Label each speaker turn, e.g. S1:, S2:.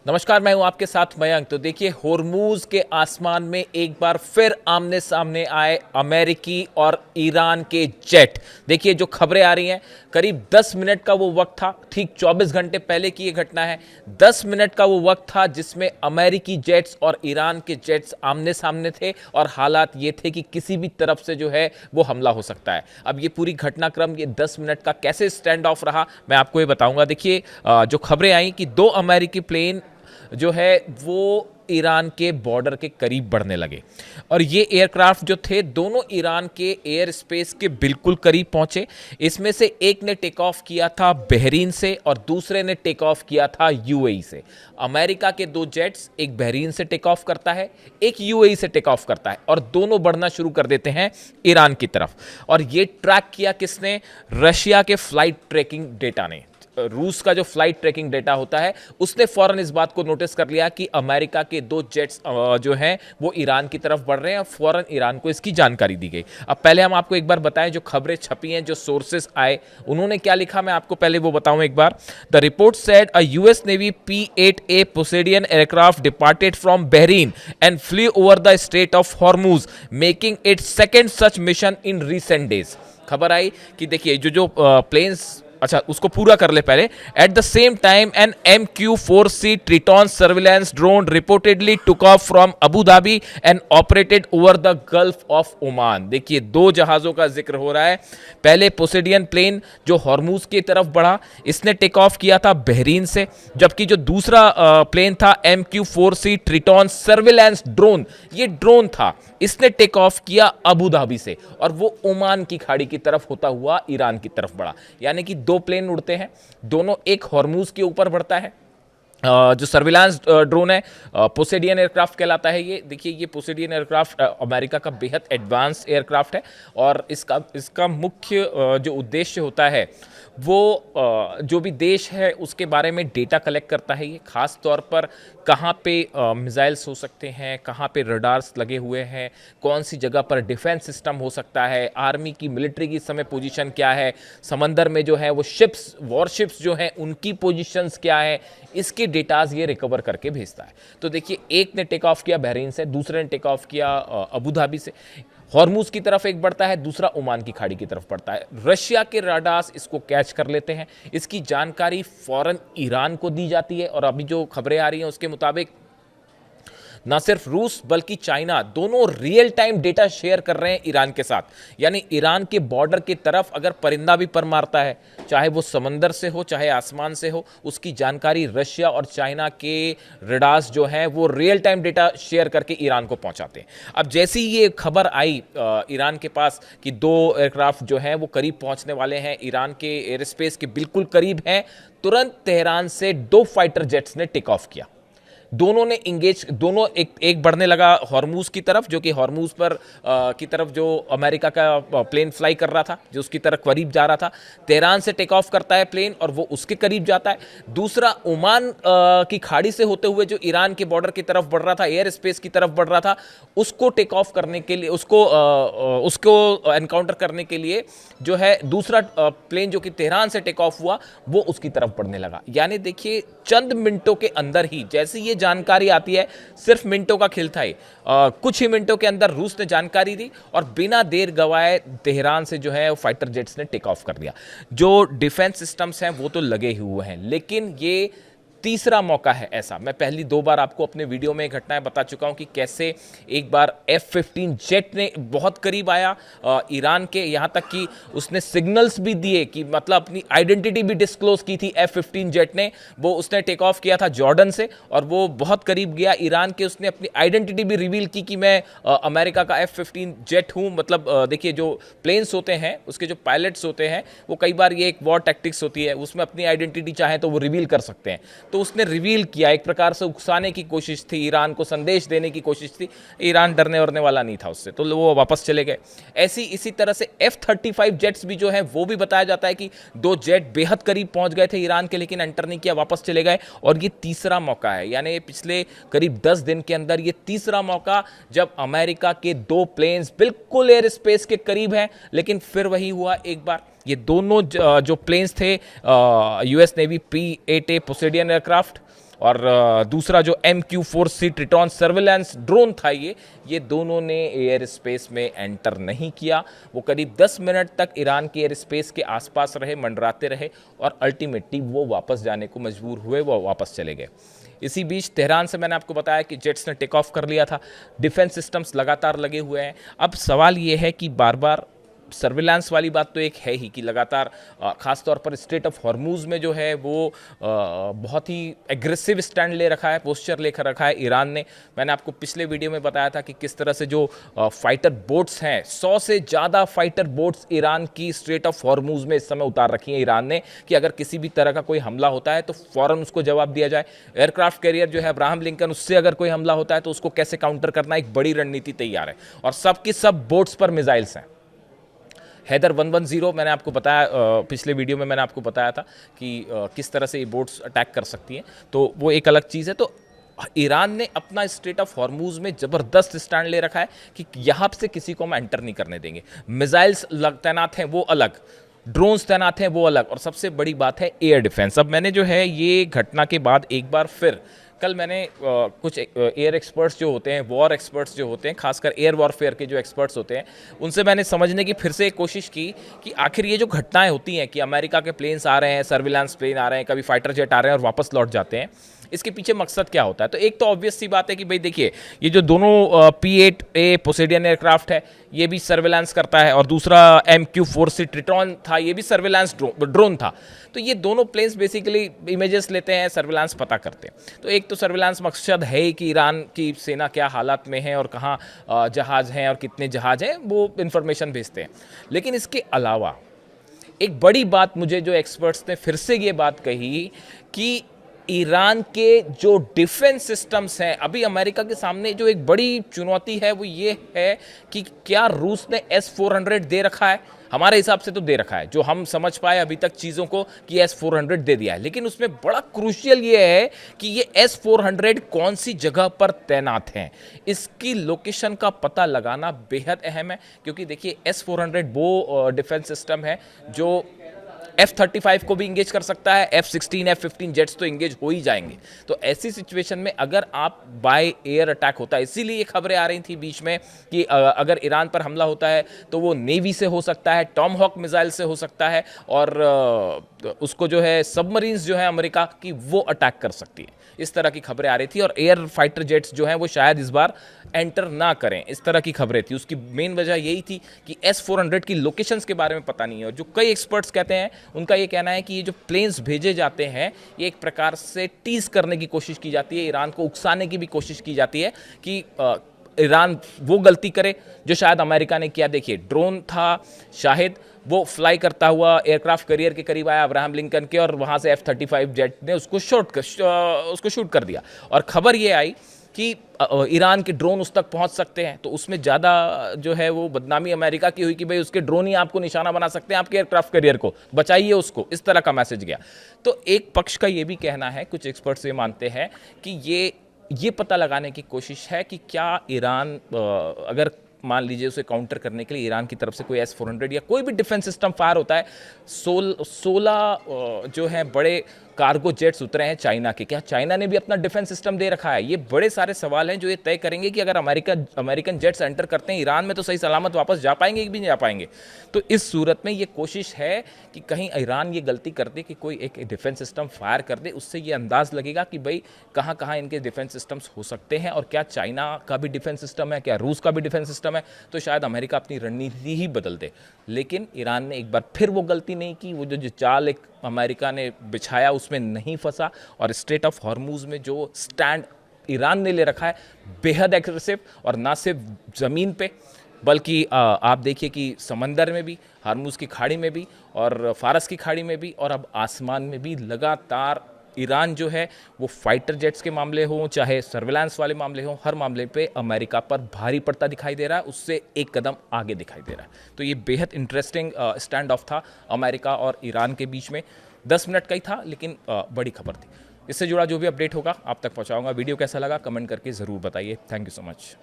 S1: नमस्कार, मैं हूं आपके साथ मयंक। तो देखिए, होर्मुज के आसमान में एक बार फिर आमने सामने आए अमेरिकी और ईरान के जेट। देखिए, जो खबरें आ रही हैं, करीब 10 मिनट का वो वक्त था। ठीक 24 घंटे पहले की ये घटना है। 10 मिनट का वो वक्त था जिसमें अमेरिकी जेट्स और ईरान के जेट्स आमने सामने थे और हालात ये थे कि किसी भी तरफ से जो है वो हमला हो सकता है। अब ये पूरी घटनाक्रम, ये 10 मिनट का कैसे स्टैंड ऑफ रहा, मैं आपको ये बताऊंगा। देखिए, जो खबरें आई कि 2 अमेरिकी प्लेन जो है वो ईरान के बॉर्डर के करीब बढ़ने लगे और ये एयरक्राफ्ट जो थे दोनों ईरान के एयर स्पेस के बिल्कुल करीब पहुंचे। इसमें से एक ने टेक ऑफ किया था बहरीन से और दूसरे ने टेक ऑफ किया था यूएई से। अमेरिका के 2 जेट्स, एक बहरीन से टेक ऑफ करता है, एक यूएई से टेक ऑफ करता है और दोनों बढ़ना शुरू कर देते हैं ईरान की तरफ। और ये ट्रैक किया किसने? रशिया के फ्लाइट ट्रैकिंग डेटा ने। रूस का जो फ्लाइट ट्रैकिंग डेटा होता है उसने फौरन इस बात को नोटिस कर लिया कि अमेरिका के 2 जेट्स जो हैं वो ईरान की तरफ बढ़ रहे हैं और फौरन ईरान को इसकी जानकारी दी गई। अब पहले हम आपको एक बार बताएं, जो खबरें छपी हैं, जो सोर्सेस आए, उन्होंने क्या लिखा, मैं आपको पहले वो बताऊं एक बार। The report said a US navy P-8A Poseidon aircraft departed from Bahrain and flew over the strait of Hormuz, making it second such mission in recent days. खबर आई कि देखिए, जो प्लेन्स, अच्छा उसको पूरा कर ले पहले। At the same time an MQ-4C Triton surveillance drone reportedly took off from Abu Dhabi and operated over the Gulf of Oman. देखिए, 2 जहाजों का जिक्र हो रहा है। पहले पोसेडियन प्लेन जो हॉर्मुज की तरफ बढ़ा, इसने टेक ऑफ किया था बहरीन से, जबकि जो दूसरा प्लेन था MQ-4C ट्रिटॉन सर्विलेंस ड्रोन, ये ड्रोन था, इसने टेक ऑफ किया अबू धाबी से और वो ओमान की खाड़ी की तरफ होता हुआ ईरान की तरफ बढ़ा। यानी कि 2 प्लेन उड़ते हैं, दोनों, एक हॉर्मुज के ऊपर बढ़ता है। जो सर्विलांस ड्रोन है पोसेडियन एयरक्राफ्ट कहलाता है ये। देखिए, ये पोसेडियन एयरक्राफ्ट अमेरिका का बेहद एडवांस एयरक्राफ्ट है और इसका मुख्य जो उद्देश्य होता है वो जो भी देश है उसके बारे में डेटा कलेक्ट करता है। ये खास तौर पर कहाँ पे मिसाइल्स हो सकते हैं, कहाँ पे रडार्स लगे हुए हैं, कौन सी जगह पर डिफेंस सिस्टम हो सकता है, आर्मी की, मिलिट्री की समय पोजीशन क्या है, समंदर में जो है वो शिप्स, वॉरशिप्स जो हैं उनकी पोजीशंस क्या है, इसके डेटाज ये रिकवर करके भेजता है। तो देखिए, एक ने टेक ऑफ किया बहरीन से, दूसरे ने टेक ऑफ किया अबू धाबी से। हॉर्मुज की तरफ एक बढ़ता है, दूसरा ओमान की खाड़ी की तरफ बढ़ता है। रशिया के राडार्स इसको कैच कर लेते हैं, इसकी जानकारी फौरन ईरान को दी जाती है और अभी जो खबरें आ रही हैं उसके मुताबिक ना सिर्फ रूस बल्कि चाइना दोनों रियल टाइम डेटा शेयर कर रहे हैं ईरान के साथ। यानी ईरान के बॉर्डर की तरफ अगर परिंदा भी पर मारता है, चाहे वो समंदर से हो चाहे आसमान से हो, उसकी जानकारी रशिया और चाइना के रडार्स जो हैं वो रियल टाइम डेटा शेयर करके ईरान को पहुंचाते हैं। अब जैसी ये खबर आई ईरान के पास कि 2 एयरक्राफ्ट जो हैं वो करीब पहुंचने वाले हैं, ईरान के एयर स्पेस के बिल्कुल करीब हैं, तुरंत तेहरान से 2 फाइटर जेट्स ने टेक ऑफ किया। दोनों ने इंगेज, दोनों एक बढ़ने लगा हॉर्मुज की तरफ, जो कि हॉर्मुज पर की तरफ जो अमेरिका का प्लेन फ्लाई कर रहा था, जो उसकी तरफ करीब जा रहा था। तेहरान से टेक ऑफ करता है प्लेन और वो उसके करीब जाता है। दूसरा ओमान की खाड़ी से होते हुए जो ईरान के बॉर्डर की तरफ बढ़ रहा था, एयर स्पेस की तरफ बढ़ रहा था, उसको टेक ऑफ करने के लिए, उसको एनकाउंटर करने के लिए जो है दूसरा प्लेन जो कि तेहरान से टेक ऑफ हुआ वो उसकी तरफ बढ़ने लगा। यानी देखिए, चंद मिनटों के अंदर ही, जैसे ये जानकारी आती है, सिर्फ मिनटों का खेल था ये, कुछ ही मिनटों के अंदर रूस ने जानकारी दी और बिना देर गवाए तेहरान से जो है फाइटर जेट्स ने टेक ऑफ कर दिया। जो डिफेंस सिस्टम्स हैं वो तो लगे हुए हैं, लेकिन ये तीसरा मौका है ऐसा। मैं पहली 2 बार आपको अपने वीडियो में घटनाएं बता चुका हूं कि कैसे एक बार F-15 जेट ने बहुत करीब आया ईरान के, यहां तक कि उसने सिग्नल्स भी दिए कि मतलब अपनी आइडेंटिटी भी डिस्क्लोज की थी F-15 जेट ने। वो उसने टेक ऑफ किया था जॉर्डन से और वो बहुत करीब गया ईरान के, उसने अपनी आइडेंटिटी भी रिवील की कि मैं अमेरिका का F-15 जेट हूं। मतलब देखिए, जो प्लेन्स होते हैं उसके जो पायलट्स होते हैं वो कई बार, ये एक वॉर टैक्टिक्स होती है, उसमें अपनी आइडेंटिटी चाहे तो वो रिवील कर सकते हैं। तो उसने रिवील किया, एक प्रकार से उकसाने की कोशिश थी, ईरान को संदेश देने की कोशिश थी। ईरान डरने वरने वाला नहीं था उससे, तो वो वापस चले गए। इसी तरह से F-35 जेट्स भी जो है वो भी बताया जाता है कि 2 जेट बेहद करीब पहुंच गए थे ईरान के, लेकिन एंटर नहीं किया, वापस चले गए। और ये तीसरा मौका है, यानी पिछले करीब 10 दिन के अंदर ये तीसरा मौका जब अमेरिका के 2 प्लेन्स बिल्कुल एयर स्पेस के करीब हैं, लेकिन फिर वही हुआ एक बार। ये दोनों जो प्लेन्स थे US navy P-8A Poseidon aircraft, और दूसरा जो MQ-4C ट्रिटॉन सर्विलांस ड्रोन था, ये दोनों ने एयर स्पेस में एंटर नहीं किया। वो करीब 10 मिनट तक ईरान के एयर स्पेस के आसपास रहे, मंडराते रहे और अल्टीमेटली वो वापस जाने को मजबूर हुए, वो वापस चले गए। इसी बीच तेहरान से मैंने आपको बताया कि जेट्स ने टेक ऑफ कर लिया था, डिफेंस सिस्टम्स लगातार लगे हुए हैं। अब सवाल ये है कि बार बार सर्विलांस वाली बात तो एक है ही कि लगातार खास तौर पर स्ट्रेट ऑफ हॉर्मूज में जो है वो बहुत ही एग्रेसिव स्टैंड ले रखा है, पोस्चर लेकर रखा है ईरान ने। मैंने आपको पिछले वीडियो में बताया था कि किस तरह से जो फाइटर बोट्स हैं, 100 से ज़्यादा फाइटर बोट्स ईरान की स्ट्रेट ऑफ हॉर्मूज में इस समय उतार रखी है ईरान ने, कि अगर किसी भी तरह का कोई हमला होता है तो फ़ौरन उसको जवाब दिया जाए। एयरक्राफ्ट कैरियर जो है अब्राहम लिंकन, उससे अगर कोई हमला होता है तो उसको कैसे काउंटर करना, एक बड़ी रणनीति तैयार है और सबकी सब बोट्स पर मिसाइल्स हैं। हैदर 110 मैंने आपको बताया, पिछले वीडियो में मैंने आपको बताया था कि किस तरह से ये बोट्स अटैक कर सकती हैं, तो वो एक अलग चीज़ है। तो ईरान ने अपना स्ट्रेट ऑफ हॉर्मूज में ज़बरदस्त स्टैंड ले रखा है कि यहाँ से किसी को हम एंटर नहीं करने देंगे। मिसाइल्स तैनात हैं वो अलग, ड्रोन्स तैनात हैं वो अलग, और सबसे बड़ी बात है एयर डिफेंस। अब मैंने जो है ये घटना के बाद एक बार फिर कल मैंने कुछ एयर एक्सपर्ट्स जो होते हैं, वॉर एक्सपर्ट्स जो होते हैं, खासकर एयर वॉरफेयर के जो एक्सपर्ट्स होते हैं, उनसे मैंने समझने की फिर से एक कोशिश की कि आखिर ये जो घटनाएं होती हैं कि अमेरिका के प्लेन्स आ रहे हैं, सर्विलांस प्लेन आ रहे हैं, कभी फाइटर जेट आ रहे हैं और वापस लौट जाते हैं, इसके पीछे मकसद क्या होता है। तो एक तो ऑब्वियस सी बात है कि भाई देखिए, ये जो दोनों P-8A पोसेडियन एयरक्राफ्ट है, ये भी सर्विलांस करता है, और दूसरा MQ-4C ट्रिटॉन था, ये भी सर्विलांस ड्रोन था। तो ये दोनों प्लेन्स बेसिकली इमेजेस लेते हैं, सर्विलांस पता करते हैं। तो एक तो सर्विलांस मकसद है कि ईरान की सेना क्या हालात में है और कहाँ जहाज़ हैं और कितने जहाज़ हैं, वो इन्फॉर्मेशन भेजते हैं। लेकिन इसके अलावा एक बड़ी बात मुझे जो एक्सपर्ट्स ने फिर से ये बात कही कि ईरान के जो डिफेंस सिस्टम्स हैं, अभी अमेरिका के सामने जो एक बड़ी चुनौती है वो ये है कि क्या रूस ने S-400 दे रखा है। हमारे हिसाब से तो दे रखा है, जो हम समझ पाए अभी तक चीज़ों को, कि S-400 दे दिया है। लेकिन उसमें बड़ा क्रूशियल ये है कि ये S-400 कौन सी जगह पर तैनात हैं, इसकी लोकेशन का पता लगाना बेहद अहम है। क्योंकि देखिए, S-400 वो डिफेंस सिस्टम है जो F-35 को भी इंगेज कर सकता है, F-16, F-15 जेट्स तो इंगेज हो ही जाएंगे। तो ऐसी सिचुएशन में अगर आप बाय एयर अटैक होता है, इसीलिए ये खबरें आ रही थी बीच में कि अगर ईरान पर हमला होता है तो वो नेवी से हो सकता है, टॉम हॉक मिसाइल से हो सकता है, और उसको जो है सबमरीन्स जो है अमेरिका की, वो अटैक कर सकती है। इस तरह की खबरें आ रही थी, और एयर फाइटर जेट्स जो हैं वो शायद इस बार एंटर ना करें, इस तरह की खबरें थी। उसकी मेन वजह यही थी कि S-400 की लोकेशंस के बारे में पता नहीं है, और जो कई एक्सपर्ट्स कहते हैं, उनका ये कहना है कि ये जो प्लेन्स भेजे जाते हैं, ये एक प्रकार से टीज करने की कोशिश की जाती है, ईरान को उकसाने की भी कोशिश की जाती है कि ईरान वो गलती करे जो शायद अमेरिका ने किया। देखिए, ड्रोन था शाहिद, वो फ्लाई करता हुआ एयरक्राफ्ट कैरियर के करीब आया अब्राहम लिंकन के, और वहाँ से F-35 जेट ने उसको शूट कर दिया। और खबर ये आई कि ईरान के ड्रोन उस तक पहुंच सकते हैं, तो उसमें ज़्यादा जो है वो बदनामी अमेरिका की हुई कि भाई उसके ड्रोन ही आपको निशाना बना सकते हैं, आपके एयरक्राफ्ट कैरियर को बचाइए उसको, इस तरह का मैसेज गया। तो एक पक्ष का ये भी कहना है, कुछ एक्सपर्ट्स ये मानते हैं कि ये पता लगाने की कोशिश है कि क्या ईरान अगर मान लीजिए उसे काउंटर करने के लिए ईरान की तरफ से कोई S-400 या कोई भी डिफेंस सिस्टम फायर होता है, 16 जो है बड़े कार्गो जेट्स उतरे हैं चाइना के, क्या चाइना ने भी अपना डिफेंस सिस्टम दे रखा है? ये बड़े सारे सवाल हैं जो ये तय करेंगे कि अगर अमेरिकन जेट्स एंटर करते हैं ईरान में तो सही सलामत वापस जा पाएंगे कि भी नहीं जा पाएंगे। तो इस सूरत में ये कोशिश है कि कहीं ईरान ये गलती कर दे कि कोई एक डिफेंस सिस्टम फायर कर दे, उससे ये अंदाज लगेगा कि भाई कहाँ कहाँ इनके डिफेंस सिस्टम्स हो सकते हैं, और क्या चाइना का भी डिफेंस सिस्टम है, क्या रूस का भी डिफेंस सिस्टम है, तो शायद अमेरिका अपनी रणनीति ही बदल दे। लेकिन ईरान ने एक बार फिर वो गलती नहीं की, वो जो चाल एक अमेरिका ने बिछाया उसमें नहीं फंसा, और स्ट्रेट ऑफ हॉर्मूज में जो स्टैंड ईरान ने ले रखा है बेहद एग्रेसिव, और ना सिर्फ ज़मीन पे बल्कि आप देखिए कि समंदर में भी, हॉर्मूज की खाड़ी में भी, और फारस की खाड़ी में भी, और अब आसमान में भी लगातार ईरान जो है वो फाइटर जेट्स के मामले हों चाहे सर्विलांस वाले मामले हों, हर मामले पे अमेरिका पर भारी पड़ता दिखाई दे रहा है, उससे एक कदम आगे दिखाई दे रहा है। तो ये बेहद इंटरेस्टिंग स्टैंड ऑफ था अमेरिका और ईरान के बीच में। 10 मिनट का ही था, लेकिन बड़ी खबर थी। इससे जुड़ा जो भी अपडेट होगा आप तक पहुंचाऊंगा। वीडियो कैसा लगा कमेंट करके ज़रूर बताइए। Thank you so much.